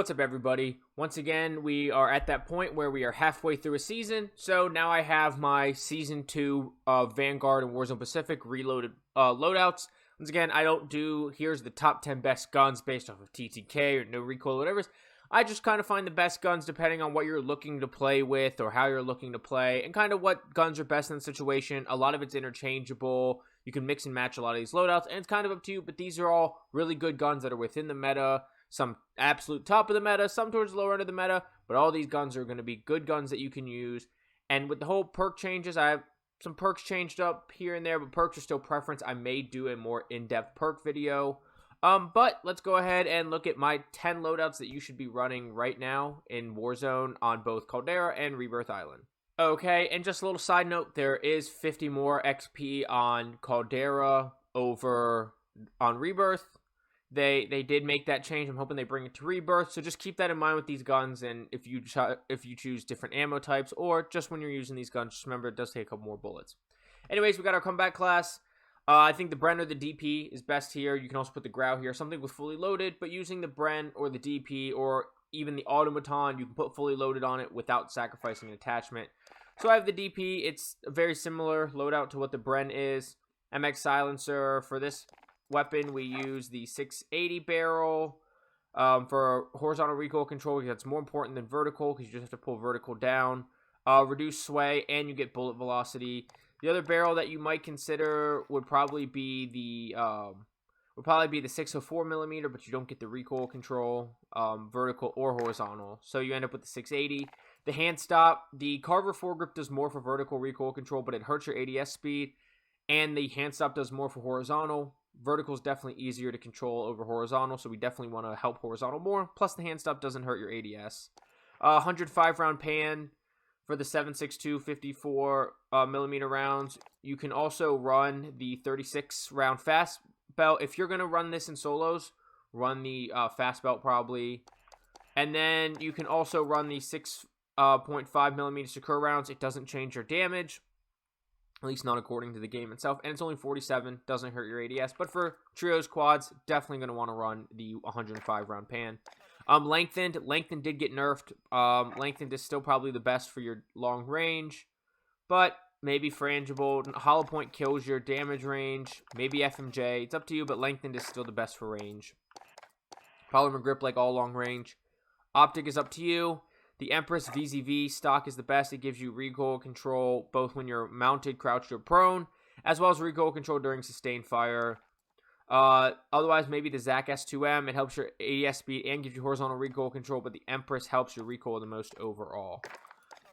What's up, everybody? Once again, we are at that point where we are halfway through a season. So now I have my Season 2 of Vanguard and Warzone Pacific reloaded loadouts. Once again, I don't do, here's the top 10 best guns based off of TTK or no recoil or whatever. I just kind of find the best guns depending on what you're looking to play with or how you're looking to play and kind of what guns are best in the situation. A lot of it's interchangeable. You can mix and match a lot of these loadouts, and it's kind of up to you, but these are all really good guns that are within the meta. Some absolute top of the meta, some towards the lower end of the meta, but all these guns are going to be good guns that you can use. And with the whole perk changes, I have some perks changed up here and there, but perks are still preference. I may do a more in-depth perk video. But let's go ahead and look at my 10 loadouts that you should be running right now in Warzone on both Caldera and Rebirth Island. Okay, and just a little side note, there is 50 more XP on Caldera over on Rebirth. They did make that change. I'm hoping they bring it to Rebirth. So just keep that in mind with these guns. And if you choose different ammo types or just when you're using these guns, just remember it does take a couple more bullets. Anyways, we got our comeback class. I think the Bren or the DP is best here. You can also put the Grau here, something with fully loaded. But using the Bren or the DP or even the Automaton, you can put fully loaded on it without sacrificing an attachment. So I have the DP. It's a very similar loadout to what the Bren is. MX silencer for this weapon, we use the 680 barrel for horizontal recoil control because that's more important than vertical because you just have to pull vertical down. Reduce sway, and you get bullet velocity. The other barrel that you might consider would probably be the 604 millimeter, but you don't get the recoil control, vertical or horizontal. So you end up with the 680. The hand stop, the Carver foregrip does more for vertical recoil control, but it hurts your ADS speed, and the hand stop does more for horizontal. Vertical is definitely easier to control over horizontal, so we definitely want to help horizontal more. Plus, the hand stop doesn't hurt your ADS. 105 round pan for the 7.62 54 millimeter rounds. You can also run the 36 round fast belt. If you're going to run this in solos, run the fast belt probably. And then you can also run the 6.5 millimeter secure rounds. It doesn't change your damage. At least not according to the game itself. And it's only 47. Doesn't hurt your ADS. But for trios, quads, definitely going to want to run the 105 round pan. Lengthened did get nerfed. Lengthened is still probably the best for your long range. But maybe frangible. Hollow point kills your damage range. Maybe FMJ. It's up to you, but lengthened is still the best for range. Polymer grip like all long range. Optic is up to you. The Empress VZV stock is the best. It gives you recoil control both when you're mounted, crouched, or prone, as well as recoil control during sustained fire. Otherwise, maybe the Zac S2M. It helps your ADS speed and gives you horizontal recoil control, but the Empress helps your recoil the most overall.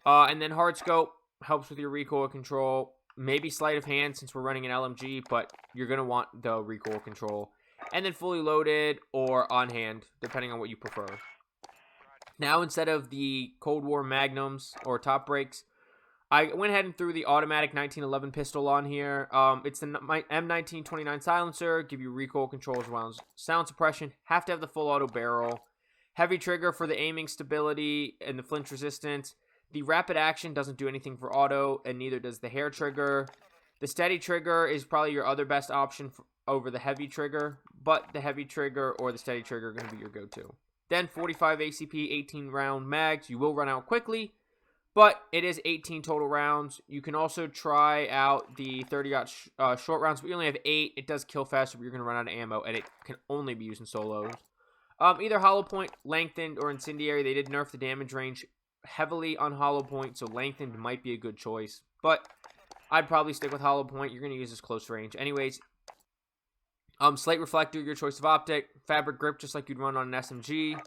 And then Hard Scope helps with your recoil control. Maybe Sleight of Hand since we're running an LMG, but you're going to want the recoil control. And then Fully Loaded or On Hand, depending on what you prefer. Now, instead of the Cold War Magnums or Top Breaks, I went ahead and threw the automatic 1911 pistol on here. It's the M1929 silencer, give you recoil control as well as sound suppression. Have to have the full auto barrel. Heavy trigger for the aiming stability and the flinch resistance. The rapid action doesn't do anything for auto, and neither does the hair trigger. The steady trigger is probably your other best option over the heavy trigger, but the heavy trigger or the steady trigger are going to be your go-to. Then 45 ACP, 18 round mags. You will run out quickly, but it is 18 total rounds. You can also try out the 30-aught short rounds, but you only have 8. It does kill faster, but you're going to run out of ammo, and it can only be used in solos. Either Hollow Point, Lengthened, or Incendiary. They did nerf the damage range heavily on Hollow Point, so Lengthened might be a good choice. But I'd probably stick with Hollow Point. You're going to use this close range. Anyways, Slate Reflector, your choice of optic. Fabric Grip, just like you'd run on an SMG.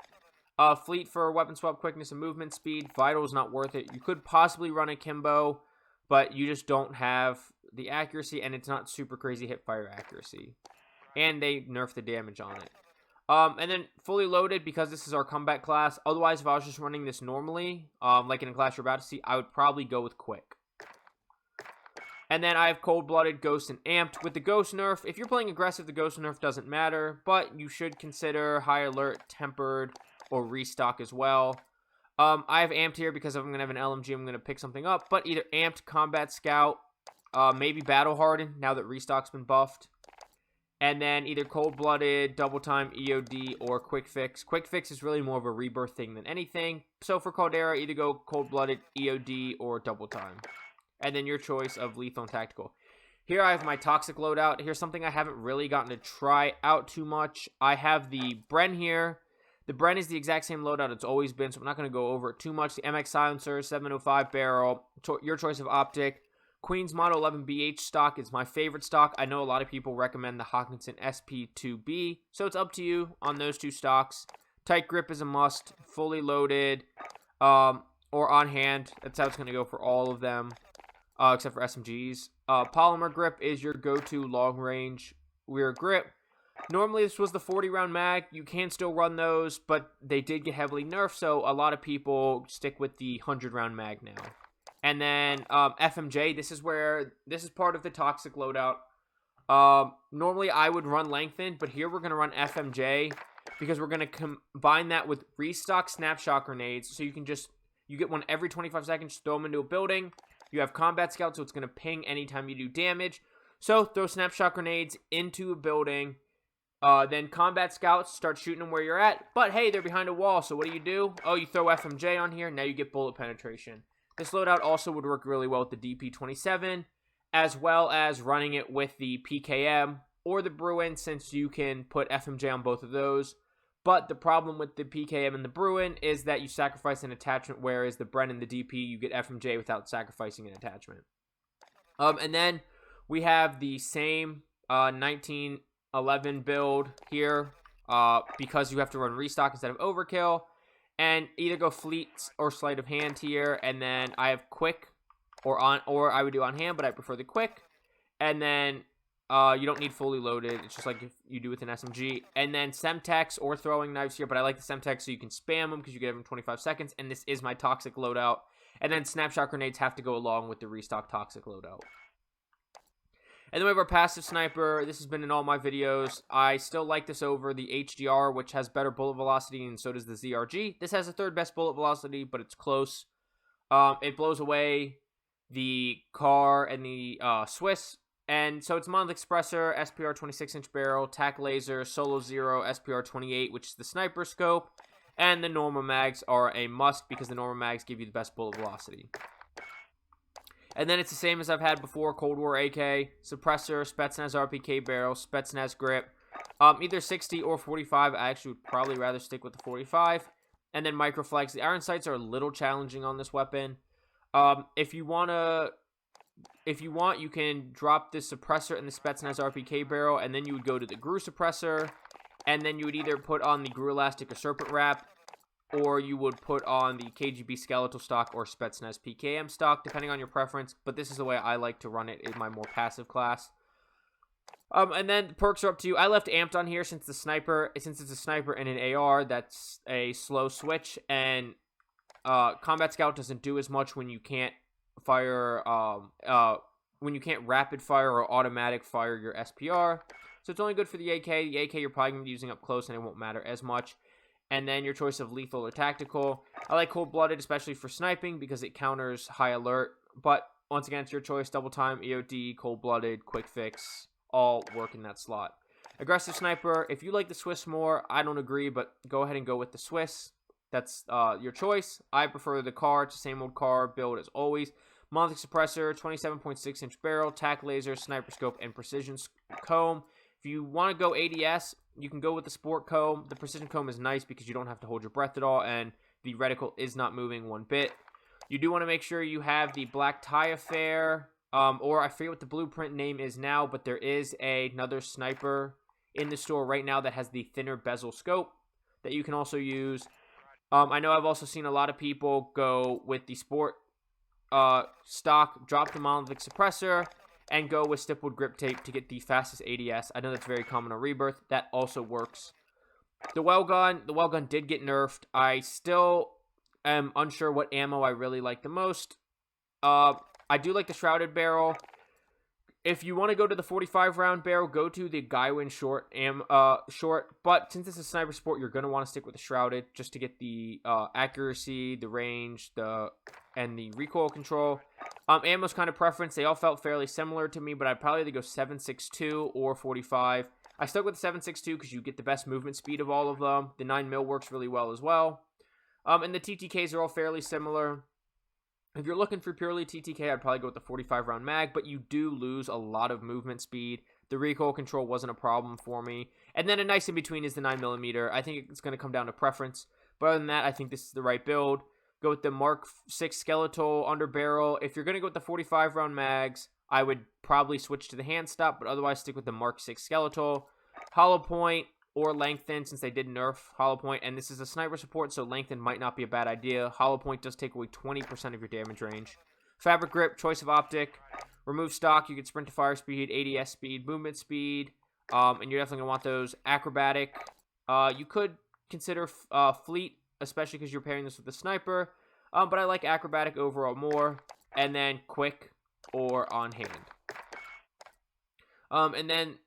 Fleet for weapon swap quickness and movement speed. Vital is not worth it. You could possibly run a Kimbo, but you just don't have the accuracy, and it's not super crazy hip fire accuracy. And they nerf the damage on it. And then Fully Loaded, because this is our comeback class. Otherwise, if I was just running this normally, like in a class you're about to see, I would probably go with Quick. And then I have Cold-Blooded, Ghost, and Amped. With the Ghost nerf, if you're playing aggressive, the Ghost nerf doesn't matter, but you should consider High Alert, Tempered, or Restock as well. I have Amped here because if I'm going to have an LMG, I'm going to pick something up, but either Amped, Combat Scout, maybe Battle Hardened, now that Restock's been buffed. And then either cold-blooded, double-time, EOD, or quick fix. Quick fix is really more of a rebirth thing than anything. So for Caldera, either go cold-blooded, EOD, or double-time. And then your choice of lethal and tactical. Here I have my toxic loadout. Here's something I haven't really gotten to try out too much. I have the Bren here. The Bren is the exact same loadout it's always been, so I'm not going to go over it too much. The MX silencer, 705 barrel, your choice of optic. Queen's Model 11 BH stock is my favorite stock. I know a lot of people recommend the Hawkinson SP2B, so it's up to you on those two stocks. Tight grip is a must, fully loaded, or on hand. That's how it's going to go for all of them, except for SMGs. Polymer grip is your go-to long-range rear grip. Normally, this was the 40-round mag. You can still run those, but they did get heavily nerfed, so a lot of people stick with the 100-round mag now. And then FMJ, this is part of the toxic loadout. Normally, I would run lengthened, but here we're going to run FMJ because we're going to combine that with restock snapshot grenades. So you get one every 25 seconds, throw them into a building. You have combat scout, so it's going to ping anytime you do damage. So throw snapshot grenades into a building. Then combat scouts start shooting them where you're at. But hey, they're behind a wall, so what do? Oh, you throw FMJ on here. Now you get bullet penetration. This loadout also would work really well with the DP27, as well as running it with the PKM or the Bruin, since you can put FMJ on both of those. But the problem with the PKM and the Bruin is that you sacrifice an attachment, whereas the Bren and the DP, you get FMJ without sacrificing an attachment. And then we have the same 1911 build here, because you have to run restock instead of overkill. And either go fleets or sleight of hand here, and then I have quick or I would do on hand, but I prefer the quick. And then you don't need fully loaded. It's just like if you do with an SMG. And then Semtex or throwing knives here, but I like the Semtex so you can spam them because you get them in 25 seconds. And this is my toxic loadout. And then snapshot grenades have to go along with the restock toxic loadout. And then we have our passive sniper. This has been in all my videos. I still like this over the HDR, which has better bullet velocity, and so does the ZRG. This has the third best bullet velocity, but it's close. It blows away the car and the Swiss. And so it's monolith expressor, SPR 26-inch barrel, tac laser, solo zero, SPR 28, which is the sniper scope. And the normal mags are a must because the normal mags give you the best bullet velocity. And then it's the same as I've had before, Cold War AK, suppressor, Spetsnaz RPK barrel, Spetsnaz grip, either 60 or 45. I actually would probably rather stick with the 45. And then microflex. The iron sights are a little challenging on this weapon. If you want, you can drop the suppressor and the Spetsnaz RPK barrel, and then you would go to the GRU suppressor, and then you would either put on the GRU elastic or serpent wrap, or you would put on the KGB skeletal stock or Spetsnaz PKM stock, depending on your preference. But this is the way I like to run it in my more passive class. And then the perks are up to you. I left amped on here since it's a sniper and an AR. That's a slow switch, and combat scout doesn't do as much when you can't fire, when you can't rapid fire or automatic fire your SPR. So it's only good for the AK. The AK you're probably going to be using up close, and it won't matter as much. And then your choice of lethal or tactical. I like cold-blooded, especially for sniping, because it counters high alert. But once again, it's your choice. Double time, EOD, cold-blooded, quick fix, all work in that slot. Aggressive sniper. If you like the Swiss more, I don't agree, but go ahead and go with the Swiss. That's your choice. I prefer the car. It's the same old car build as always. Monolithic suppressor, 27.6-inch barrel, tac laser, sniper scope, and precision comb. If you want to go ADS, you can go with the sport comb. The precision comb is nice because you don't have to hold your breath at all, and the reticle is not moving one bit. You do want to make sure you have the black tie affair, or I forget what the blueprint name is now, but there is another sniper in the store right now that has the thinner bezel scope that you can also use. I know I've also seen a lot of people go with the sport stock, drop the monolithic suppressor, and go with stippled grip tape to get the fastest ADS. I know that's very common on Rebirth. That also works. The well gun did get nerfed. I still am unsure what ammo I really like the most. I do like the shrouded barrel. If you want to go to the 45-round barrel, go to the Gaiwin short. But since it's a sniper sport, you're going to want to stick with the shrouded just to get the accuracy, the range, and the recoil control. Ammo's kind of preference. They all felt fairly similar to me, but I'd probably either go 7.62 or 45. I stuck with the 7.62 because you get the best movement speed of all of them. The 9mm works really well as well. And the TTKs are all fairly similar. If you're looking for purely TTK, I'd probably go with the 45 round mag, but you do lose a lot of movement speed. The recoil control wasn't a problem for me. And then a nice in between is the 9mm. I think it's going to come down to preference. But other than that, I think this is the right build. Go with the Mark 6 skeletal under barrel. If you're going to go with the 45 round mags, I would probably switch to the hand stop, but otherwise stick with the Mark 6 skeletal. Hollow point or lengthen, since they did nerf hollow point, and this is a sniper support, so lengthen might not be a bad idea. Hollow point does take away 20% of your damage range. Fabric grip, choice of optic. Remove stock, you get sprint to fire speed, ADS speed, movement speed, and you're definitely going to want those. Acrobatic, you could consider fleet, especially because you're pairing this with the sniper, but I like acrobatic overall more. And then quick or on hand. And then,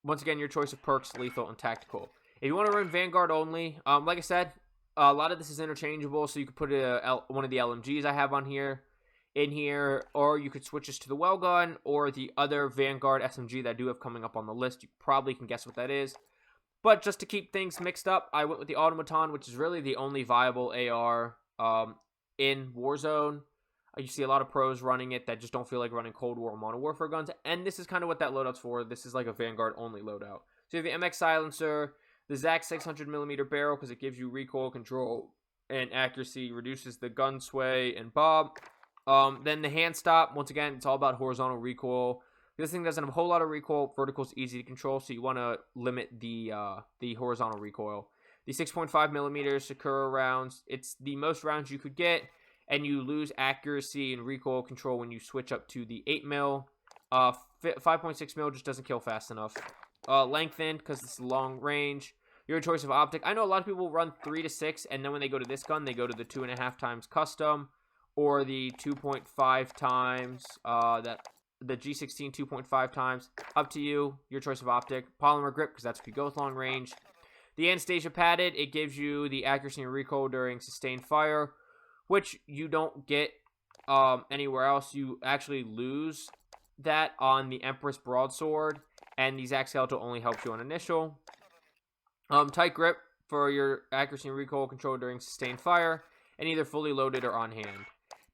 once again, your choice of perks, lethal and tactical. If you want to run Vanguard only, like I said, a lot of this is interchangeable, so you could put one of the LMGs I have on here, in here, or you could switch this to the well gun, or the other Vanguard SMG that I do have coming up on the list. You probably can guess what that is. But just to keep things mixed up, I went with the Automaton, which is really the only viable AR in Warzone. You see a lot of pros running it that just don't feel like running Cold War or Modern Warfare guns, and this is kind of what that loadout's for. This is like a Vanguard-only loadout. So you have the MX Silencer, the ZAC 600mm barrel, because it gives you recoil control and accuracy, reduces the gun sway and bob. Then the hand stop, once again, it's all about horizontal recoil. This thing doesn't have a whole lot of recoil. Vertical is easy to control, so you want to limit the horizontal recoil. The 6.5mm Sakura rounds, it's the most rounds you could get, and you lose accuracy and recoil control when you switch up to the 8mm. 5.6mm just doesn't kill fast enough. Lengthened, because it's long range. Your choice of optic. I know a lot of people run 3 to 6, and then when they go to this gun, they go to the 2.5 times custom, or the 2.5 times, the G16 2.5 times. Up to you. Your choice of optic. Polymer grip, because that's what you go with long range. The Anastasia padded, it gives you the accuracy and recoil during sustained fire, which you don't get anywhere else. You actually lose that on the Empress Broadsword, and the ZAC Skeletal only helps you on initial. Tight grip for your accuracy and recoil control during sustained fire, and either fully loaded or on hand.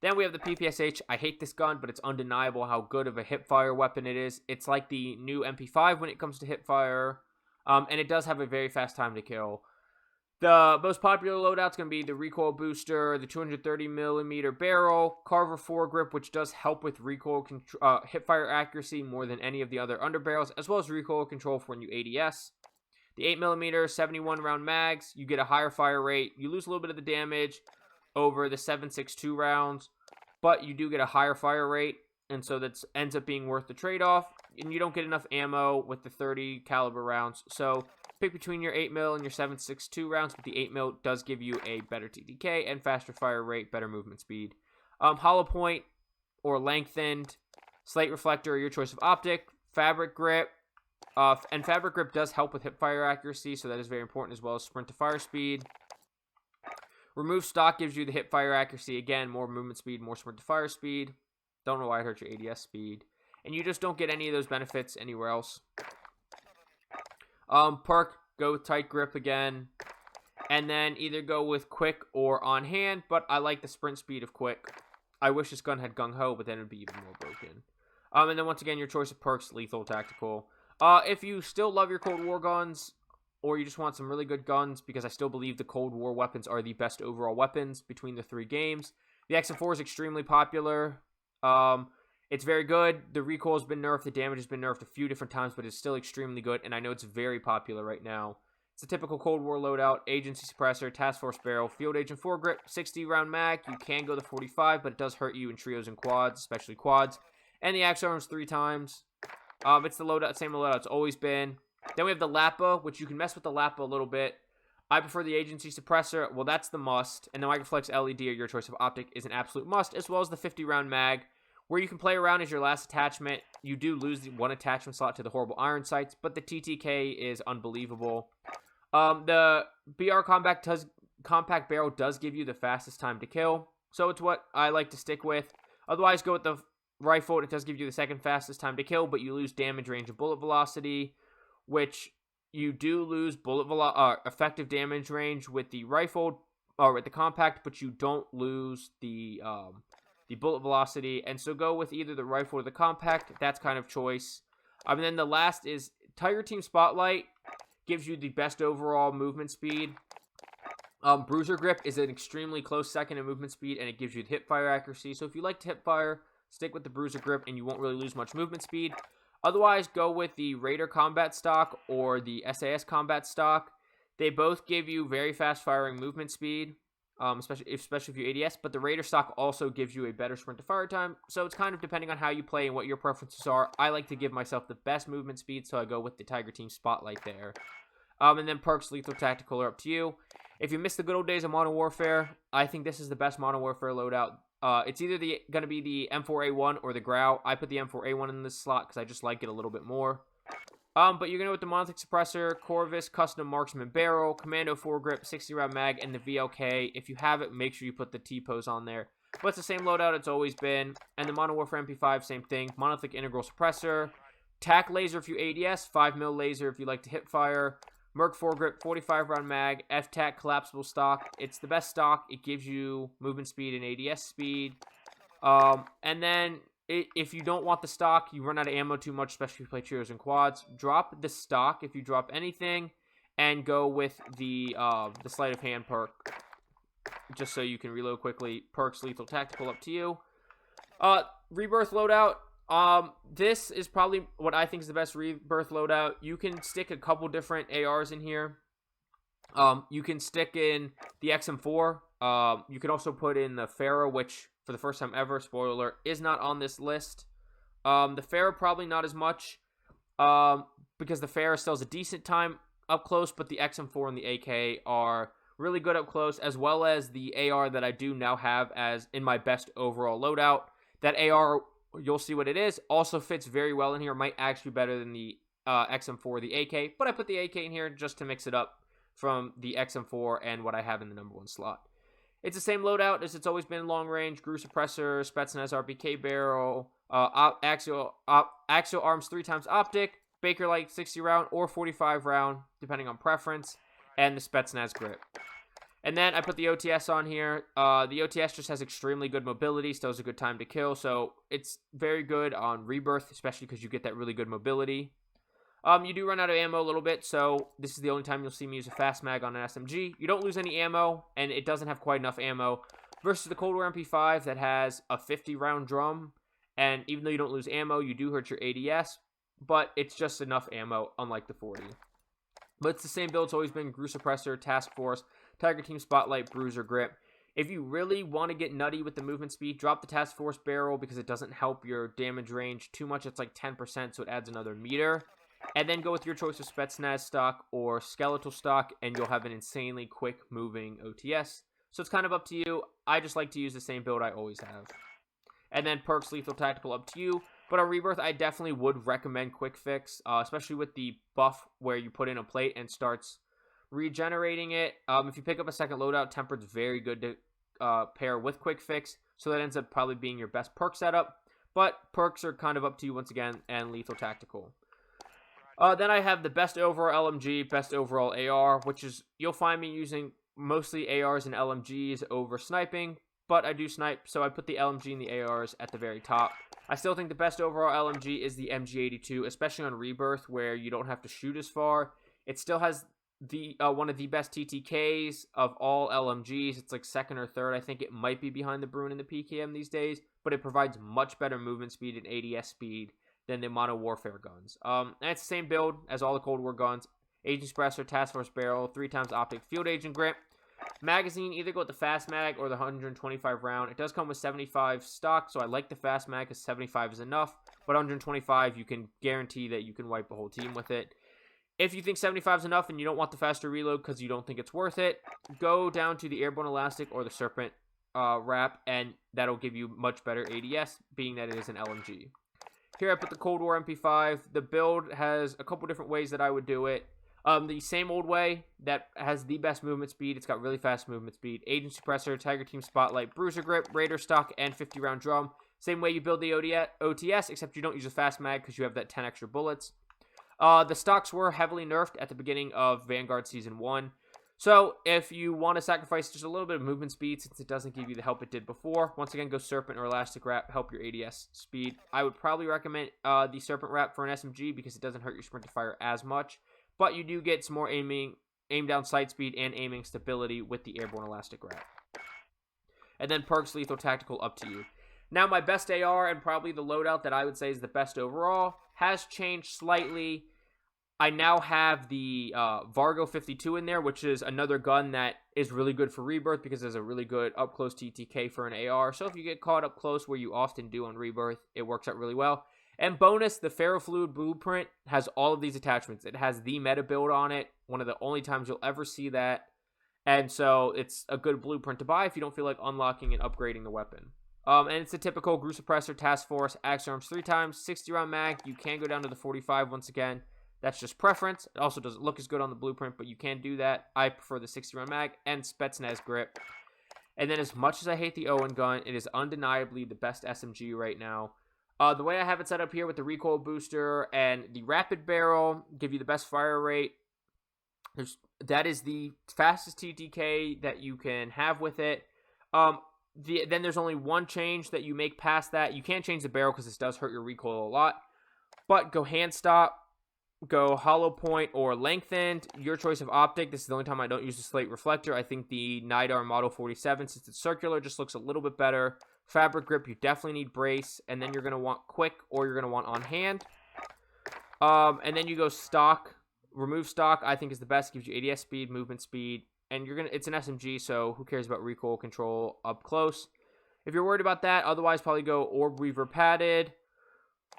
Then we have the PPSH. I hate this gun, but it's undeniable how good of a hipfire weapon it is. It's like the new MP5 when it comes to hipfire, and it does have a very fast time to kill. The most popular loadout's going to be the recoil booster, the 230mm barrel, Carver foregrip, which does help with recoil hipfire accuracy more than any of the other underbarrels, as well as recoil control for when you ADS. The 8mm 71 round mags, you get a higher fire rate. You lose a little bit of the damage over the 7.62 rounds, but you do get a higher fire rate, and so that ends up being worth the trade-off. And you don't get enough ammo with the 30 caliber rounds, so pick between your 8mm and your 7.62 rounds, but the 8mm does give you a better TDK and faster fire rate, better movement speed. Hollow point or lengthened, slate reflector, your choice of optic, fabric grip, and fabric grip does help with hipfire accuracy, so that is very important, as well as sprint to fire speed. Remove stock gives you the hipfire accuracy, again, more movement speed, more sprint to fire speed. Don't know why it hurts your ADS speed. And you just don't get any of those benefits anywhere else. Perk, go with tight grip again. And then either go with quick or on hand, but I like the sprint speed of quick. I wish this gun had gung ho, but then it would be even more broken. And then once again, your choice of perks, lethal, tactical. If you still love your Cold War guns, or you just want some really good guns, because I still believe the Cold War weapons are the best overall weapons between the 3 games. The XM4 is extremely popular. It's very good. The recoil has been nerfed. The damage has been nerfed a few different times, but it's still extremely good, and I know it's very popular right now. It's a typical Cold War loadout, agency suppressor, task force barrel, field agent foregrip, 60 round mag. You can go the 45, but it does hurt you in trios and quads, especially quads. And the axe arms 3 times. It's the loadout, same loadout it's always been. Then we have the Lappa, which you can mess with the Lappa a little bit. I prefer the agency suppressor. Well, that's the must. And the Microflex LED, or your choice of optic, is an absolute must, as well as the 50 round mag, where you can play around as your last attachment. You do lose the 1 attachment slot to the horrible iron sights, but the TTK is unbelievable. The BR compact barrel does give you the fastest time to kill, so it's what I like to stick with. Otherwise, go with the rifle. It does give you the second fastest time to kill, but you lose damage range and bullet velocity, which You do lose effective damage range with the rifle or with the compact, but you don't lose the bullet velocity. And so go with either the rifle or the compact. That's kind of choice. And then the last is Tiger Team Spotlight. Gives you the best overall movement speed. Bruiser Grip is an extremely close second in movement speed, and it gives you the hip fire accuracy. So if you like to hip fire, stick with the Bruiser Grip, and you won't really lose much movement speed. Otherwise, go with the Raider Combat Stock or the SAS Combat Stock. They both give you very fast firing movement speed, especially if you ADS, but the Raider Stock also gives you a better sprint to fire time, so it's kind of depending on how you play and what your preferences are. I like to give myself the best movement speed, so I go with the Tiger Team Spotlight there. And then perks, lethal, tactical are up to you. If you miss the good old days of Modern Warfare, I think this is the best Modern Warfare loadout. It's either going to be the M4A1 or the Grau. I put the M4A1 in this slot because I just like it a little bit more. But you're going to go with the Monolithic Suppressor, CODWZ, Custom Marksman Barrel, Commando foregrip, 60-round mag, and the VLK. If you have it, make sure you put the T-pose on there. But it's the same loadout it's always been. And the Modern Warfare MP5, same thing. Monolithic Integral Suppressor, TAC Laser if you ADS, 5mm laser if you like to hip fire, Merc foregrip, 45-round mag, F-TAC collapsible stock. It's the best stock. It gives you movement speed and ADS speed. And then if you don't want the stock, you run out of ammo too much, especially if you play trios and quads, drop the stock if you drop anything, and go with the sleight of hand perk, just so you can reload quickly. Perks, lethal, tactical, up to you. Rebirth loadout. This is probably what I think is the best Rebirth loadout. You can stick a couple different ARs in here. You can stick in the XM4. You can also put in the Farah, which for the first time ever, spoiler alert, is not on this list. The Farah probably not as much, because the Farah still has a decent time up close, but the XM4 and the AK are really good up close, as well as the AR that I do now have as in my best overall loadout. That AR, you'll see what it is, also fits very well in here. Might actually be better than the XM4 or the AK, but I put the AK in here just to mix it up from the XM4 and what I have in the number 1 slot. It's the same loadout as it's always been in long range. Grew Suppressor, Spetsnaz RPK Barrel, Axial Arms 3x Optic, Baker Light 60 round or 45 round, depending on preference, and the Spetsnaz Grip. And then I put the OTS on here. The OTS just has extremely good mobility, still has a good time to kill, so it's very good on Rebirth, especially because you get that really good mobility. You do run out of ammo a little bit, so this is the only time you'll see me use a fast mag on an SMG. You don't lose any ammo, and it doesn't have quite enough ammo, versus the Cold War MP5 that has a 50-round drum, and even though you don't lose ammo, you do hurt your ADS, but it's just enough ammo, unlike the 40. But it's the same build. It's always been Grew Suppressor, Task Force, Tiger Team Spotlight, Bruiser Grip. If you really want to get nutty with the movement speed, drop the Task Force Barrel because it doesn't help your damage range too much. It's like 10%, so it adds another meter. And then go with your choice of Spetsnaz stock or Skeletal stock, and you'll have an insanely quick moving OTS. So it's kind of up to you. I just like to use the same build I always have. And then perks, lethal, tactical, up to you. But on Rebirth, I definitely would recommend Quick Fix, especially with the buff where you put in a plate and starts regenerating it. If you pick up a second loadout, Tempered's very good to pair with Quick Fix, so that ends up probably being your best perk setup. But perks are kind of up to you once again, and lethal, tactical. Then I have the best overall LMG, best overall AR, which is, you'll find me using mostly ARs and LMGs over sniping, but I do snipe, so I put the LMG and the ARs at the very top. I still think the best overall LMG is the MG82, especially on Rebirth, where you don't have to shoot as far. It still has the one of the best TTKs of all LMGs. It's like second or third. I think it might be behind the Bruin and the PKM these days, but it provides much better movement speed and ADS speed than the Modern Warfare guns. And it's the same build as all the Cold War guns. Agent Suppressor, Task Force Barrel, 3x Optic, Field Agent Grip. Magazine, either go with the Fast Mag or the 125 round. It does come with 75 stock, so I like the Fast Mag because 75 is enough. But 125, you can guarantee that you can wipe a whole team with it. If you think 75 is enough and you don't want the faster reload because you don't think it's worth it, go down to the Airborne Elastic or the Serpent wrap, and that'll give you much better ADS, being that it is an LMG. Here I put the Cold War MP5. The build has a couple different ways that I would do it. The same old way that has the best movement speed. It's got really fast movement speed. Agent Suppressor, Tiger Team Spotlight, Bruiser Grip, Raider Stock, and 50-round drum. Same way you build the OTS, except you don't use a fast mag because you have that 10 extra bullets. The stocks were heavily nerfed at the beginning of Vanguard Season 1. So, if you want to sacrifice just a little bit of movement speed, since it doesn't give you the help it did before, once again, go Serpent or Elastic Wrap, help your ADS speed. I would probably recommend the Serpent Wrap for an SMG because it doesn't hurt your sprint to fire as much, but you do get some more aim down sight speed and aiming stability with the Airborne Elastic Wrap. And then perks, Lethal Tactical, up to you. Now, my best AR, and probably the loadout that I would say is the best overall, has changed slightly. I now have the Vargo 52 in there, which is another gun that is really good for Rebirth because there's a really good up-close TTK for an AR. So if you get caught up close, where you often do on Rebirth, it works out really well. And bonus, the Ferrofluid Blueprint has all of these attachments. It has the meta build on it, one of the only times you'll ever see that. And so it's a good blueprint to buy if you don't feel like unlocking and upgrading the weapon. And it's a typical Group Suppressor, Task Force, Axe Arms 3 times, 60-round mag. You can go down to the 45 once again. That's just preference. It also doesn't look as good on the blueprint, but you can do that. I prefer the 60-round mag and Spetsnaz grip. And then as much as I hate the Owen gun, it is undeniably the best SMG right now. The way I have it set up here with the recoil booster and the rapid barrel give you the best fire rate. That is the fastest TTK that you can have with it. Then there's only one change that you make past that. You can't change the barrel because this does hurt your recoil a lot. But go hand stop, go hollow point, or lengthened. Your choice of optic. This is the only time I don't use the slate reflector. I think the Nidar Model 47, since it's circular, just looks a little bit better. Fabric grip, you definitely need brace. And then you're going to want quick, or you're going to want on hand. And then you go stock. Remove stock, I think, is the best. Gives you ADS speed, movement speed. And it's an SMG, so who cares about recoil control up close? If you're worried about that, otherwise probably go Orb Weaver padded,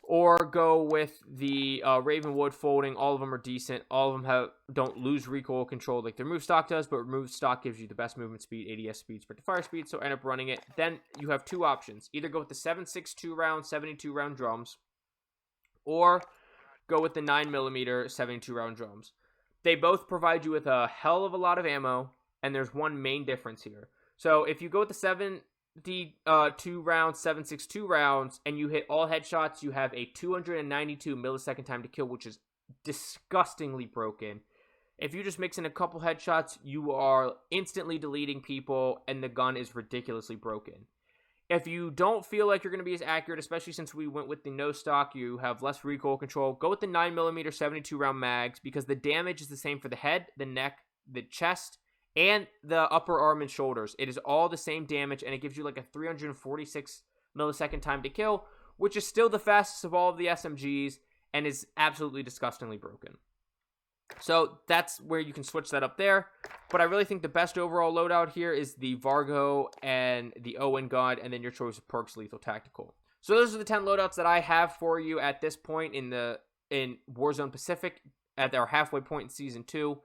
or go with the Ravenwood folding. All of them are decent. All of them don't lose recoil control like the remove stock does, but remove stock gives you the best movement speed, ADS speed, sprint to fire speed, so end up running it. Then you have two options. Either go with the 7.62 round, 72 round drums, or go with the 9mm 72 round drums. They both provide you with a hell of a lot of ammo, and there's one main difference here. So if you go with the 72 rounds, 7.62 rounds, and you hit all headshots, you have a 292 millisecond time to kill, which is disgustingly broken. If you just mix in a couple headshots, you are instantly deleting people, and the gun is ridiculously broken. If you don't feel like you're going to be as accurate, especially since we went with the no stock, you have less recoil control, go with the 9mm 72 round mags, because the damage is the same for the head, the neck, the chest, and the upper arm and shoulders. It is all the same damage, and it gives you like a 346 millisecond time to kill, which is still the fastest of all of the SMGs, and is absolutely disgustingly broken. So that's where you can switch that up there. But I really think the best overall loadout here is the Vargo and the Owen gun, and then your choice of perks, Lethal Tactical. So those are the 10 loadouts that I have for you at this point in Warzone Pacific at our halfway point in Season 2.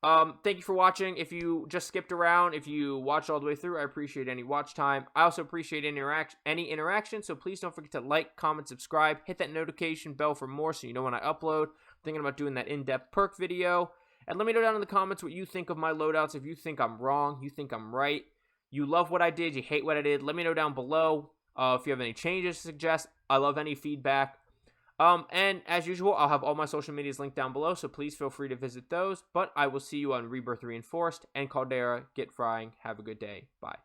Thank you for watching. If you just skipped around, if you watched all the way through, I appreciate any watch time. I also appreciate any interaction, so please don't forget to like, comment, subscribe, hit that notification bell for more so you know when I upload. Thinking about doing that in-depth perk video. And let me know down in the comments what you think of my loadouts. If you think I'm wrong, you think I'm right, you love what I did, you hate what I did, let me know down below. If you have any changes to suggest, I love any feedback. And as usual, I'll have all my social medias linked down below, so please feel free to visit those. But I will see you on Rebirth Reinforced and Caldera. Get frying. Have a good day. Bye.